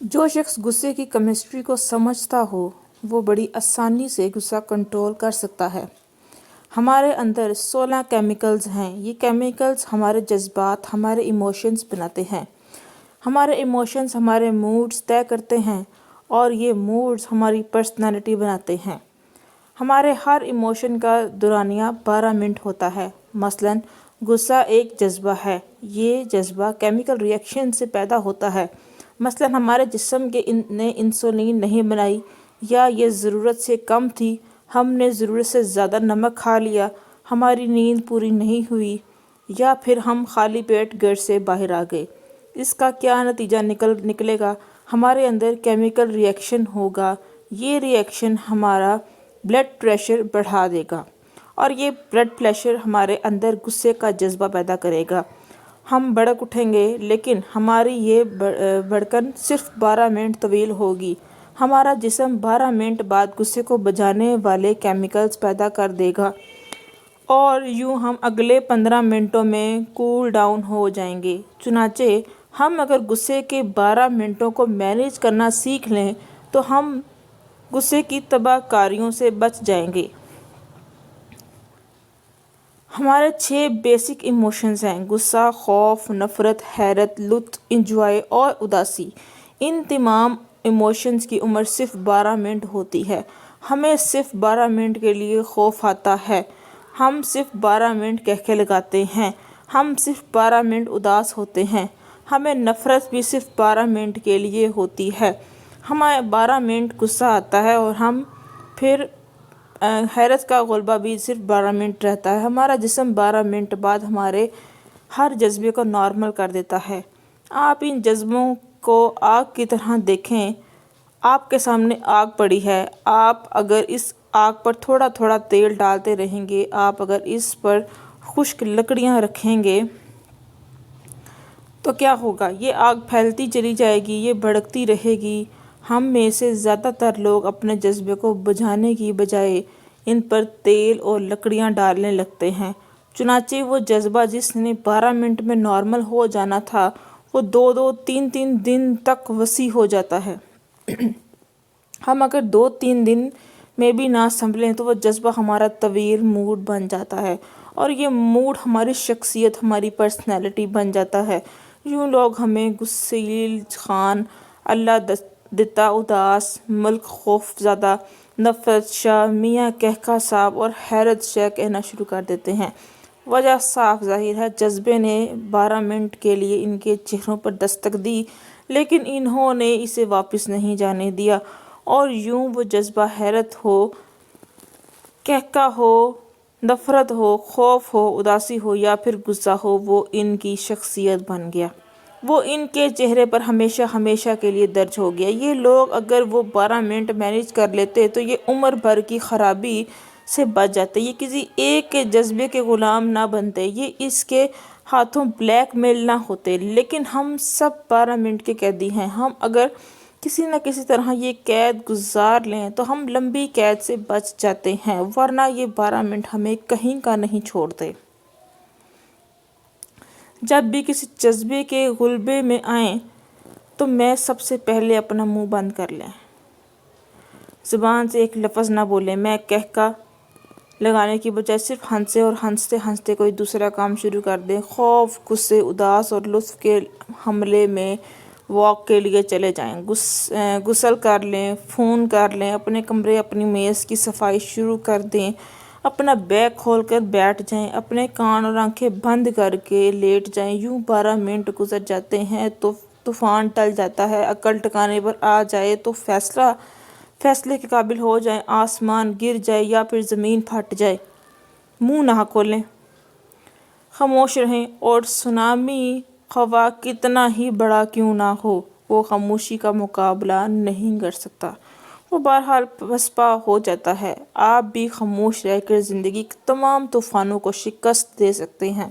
جو شخص غصے کی کیمسٹری کو سمجھتا ہو وہ بڑی آسانی سے غصہ کنٹرول کر سکتا ہے۔ ہمارے اندر 16 کیمیکلز ہیں۔ یہ کیمیکلز ہمارے جذبات، ہمارے ایموشنز بناتے ہیں۔ ہمارے ایموشنز ہمارے موڈز طے کرتے ہیں اور یہ موڈز ہماری پرسنالٹی بناتے ہیں۔ ہمارے ہر ایموشن کا دورانیہ 12 منٹ ہوتا ہے۔ مثلاً غصہ ایک جذبہ ہے۔ یہ جذبہ کیمیکل ری ایکشن سے پیدا ہوتا ہے۔ مثلاً ہمارے جسم نے انسولین نہیں بنائی، یا یہ ضرورت سے کم تھی، ہم نے ضرورت سے زیادہ نمک کھا لیا، ہماری نیند پوری نہیں ہوئی، یا پھر ہم خالی پیٹ گھر سے باہر آ گئے۔ اس کا کیا نتیجہ نکلے گا؟ ہمارے اندر کیمیکل ری ایکشن ہوگا۔ یہ ری ایکشن ہمارا بلڈ پریشر بڑھا دے گا اور یہ بلڈ پریشر ہمارے اندر غصے کا جذبہ پیدا کرے گا۔ ہم بھڑک اٹھیں گے، لیکن ہماری یہ بھڑکن صرف 12 منٹ طویل ہوگی۔ ہمارا جسم 12 منٹ بعد غصے کو بجھانے والے کیمیکلز پیدا کر دے گا اور یوں ہم اگلے 15 منٹوں میں کول ڈاؤن ہو جائیں گے۔ چنانچہ ہم اگر غصے کے 12 منٹوں کو مینیج کرنا سیکھ لیں تو ہم غصے کی تباہ کاریوں سے بچ جائیں گے۔ ہمارے 6 بیسک ایموشنز ہیں: غصہ، خوف، نفرت، حیرت، لطف، انجوائے اور اداسی۔ ان تمام ایموشنز کی عمر صرف 12 منٹ ہوتی ہے۔ ہمیں صرف 12 منٹ کے لیے خوف آتا ہے، ہم صرف 12 منٹ کہکے لگاتے ہیں، ہم صرف 12 منٹ اداس ہوتے ہیں، ہمیں نفرت بھی صرف 12 منٹ کے لیے ہوتی ہے، ہمیں 12 منٹ غصہ آتا ہے اور ہم پھر حیرت کا غلبہ بھی صرف 12 منٹ رہتا ہے۔ ہمارا جسم 12 منٹ بعد ہمارے ہر جذبے کو نارمل کر دیتا ہے۔ آپ ان جذبوں کو آگ کی طرح دیکھیں۔ آپ کے سامنے آگ پڑی ہے، آپ اگر اس آگ پر تھوڑا تھوڑا تیل ڈالتے رہیں گے، آپ اگر اس پر خشک لکڑیاں رکھیں گے تو کیا ہوگا؟ یہ آگ پھیلتی چلی جائے گی، یہ بھڑکتی رہے گی۔ ہم میں سے زیادہ تر لوگ اپنے جذبے کو بجھانے کی بجائے ان پر تیل اور لکڑیاں ڈالنے لگتے ہیں۔ چنانچہ وہ جذبہ جس نے 12 منٹ میں نارمل ہو جانا تھا، وہ 2-2، 3-3 دن تک وسیع ہو جاتا ہے۔ ہم اگر 2-3 دن میں بھی نہ سنبھلیں تو وہ جذبہ ہمارا طویل موڈ بن جاتا ہے اور یہ موڈ ہماری شخصیت، ہماری پرسنالٹی بن جاتا ہے۔ یوں لوگ ہمیں غصیل خان، اللہ دتا اداس، ملک خوف زدہ، نفرت شاہ، میاں کہکا صاحب اور حیرت شاہ کہنا شروع کر دیتے ہیں۔ وجہ صاف ظاہر ہے، جذبے نے 12 منٹ کے لیے ان کے چہروں پر دستک دی، لیکن انہوں نے اسے واپس نہیں جانے دیا اور یوں وہ جذبہ حیرت ہو، کہکا ہو، نفرت ہو، خوف ہو، اداسی ہو یا پھر غصہ ہو، وہ ان کی شخصیت بن گیا۔ وہ ان کے چہرے پر ہمیشہ ہمیشہ کے لیے درج ہو گیا۔ یہ لوگ اگر وہ 12 منٹ مینیج کر لیتے تو یہ عمر بھر کی خرابی سے بچ جاتے۔ یہ کسی ایک کے جذبے کے غلام نہ بنتے، یہ اس کے ہاتھوں بلیک میل نہ ہوتے۔ لیکن ہم سب 12 منٹ کے قیدی ہیں۔ ہم اگر کسی نہ کسی طرح یہ قید گزار لیں تو ہم لمبی قید سے بچ جاتے ہیں، ورنہ یہ 12 منٹ ہمیں کہیں کا نہیں چھوڑتے۔ جب بھی کسی جذبے کے غلبے میں آئیں تو میں سب سے پہلے اپنا منہ بند کر لیں، زبان سے ایک لفظ نہ بولیں۔ میں کہکا لگانے کی بجائے صرف ہنسیں اور ہنستے ہنستے کوئی دوسرا کام شروع کر دیں۔ خوف، غصے، اداس اور لطف کے حملے میں واک کے لیے چلے جائیں، غسل کر لیں، فون کر لیں، اپنے کمرے، اپنی میز کی صفائی شروع کر دیں، اپنا بیگ کھول کر بیٹھ جائیں، اپنے کان اور آنکھیں بند کر کے لیٹ جائیں۔ یوں 12 منٹ گزر جاتے ہیں تو طوفان ٹل جاتا ہے، عقل ٹھکانے پر آ جائے تو فیصلے کے قابل ہو جائیں، آسمان گر جائے یا پھر زمین پھٹ جائے۔ منہ نہ کھولیں، خاموش رہیں اور سونامی خواہ کتنا ہی بڑا کیوں نہ ہو، وہ خاموشی کا مقابلہ نہیں کر سکتا، وہ بہرحال پسپا ہو جاتا ہے۔ آپ بھی خاموش رہ کر زندگی کے تمام طوفانوں کو شکست دے سکتے ہیں۔